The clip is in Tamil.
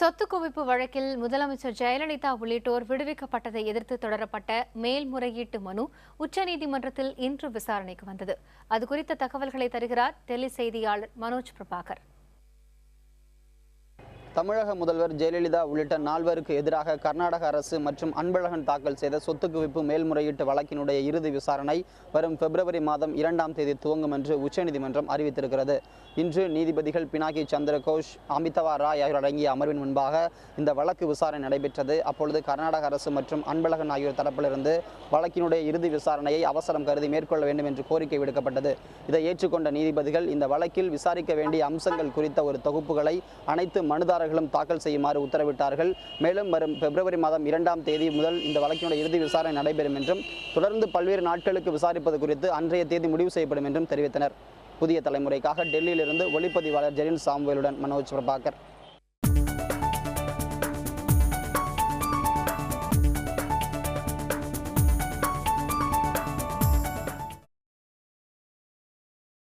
சொத்து குவிப்பு வழக்கில் முதலமைச்சர் ஜெயலலிதா உள்ளிட்டோர் விடுவிக்கப்பட்டதை எதிர்த்து தொடரப்பட்ட மேல்முறையீட்டு மனு உச்சநீதிமன்றத்தில் இன்று விசாரணைக்கு வந்தது. அதுகுறித்த தகவல்களை தருகிறார் டெல்லி செய்தியாளர் மனோஜ் பிரபாகர். தமிழக முதல்வர் ஜெயலலிதா உள்ளிட்ட 4 எதிராக கர்நாடக அரசு மற்றும் அன்பழகன் தாக்கல் செய்த சொத்து குவிப்பு மேல்முறையீட்டு வழக்கினுடைய இறுதி விசாரணை வரும் பிப்ரவரி மாதம் 2ஆம் தேதி துவங்கும் என்று உச்சநீதிமன்றம் அறிவித்திருக்கிறது. இன்று நீதிபதிகள் பினாகி சந்திரகோஷ், அமிதவா ராய் ஆகியோர் அடங்கிய அமர்வின் முன்பாக இந்த வழக்கு விசாரணை நடைபெற்றது. அப்பொழுது கர்நாடக அரசு மற்றும் அன்பழகன் ஆகியோர் தரப்பிலிருந்து வழக்கினுடைய இறுதி விசாரணையை அவசரம் கருதி மேற்கொள்ள வேண்டும் என்று கோரிக்கை விடுக்கப்பட்டது. இதை ஏற்றுக்கொண்ட நீதிபதிகள் இந்த வழக்கில் விசாரிக்க வேண்டிய அம்சங்கள் குறித்த ஒரு தொகுப்புகளை அனைத்து மனுதாரர்களும் தாக்கல் செய்யுமாறு உத்தரவிட்டார்கள். மேலும் வரும் பிப்ரவரி மாதம் 2ஆம் தேதி முதல் இந்த வழக்கினுடைய இறுதி விசாரணை நடைபெறும் என்றும் தொடர்ந்து பல்வேறு நாட்களுக்கு விசாரிப்பது குறித்து அன்றைய தேதி முடிவு செய்யப்படும் என்றும் தெரிவித்தனர். புதிய தலைமுறைக்காக டெல்லியிலிருந்து ஒளிப்பதிவாளர் ஜெரின் சாமுவேலுடன் மனோஜ் பிரபாகர்.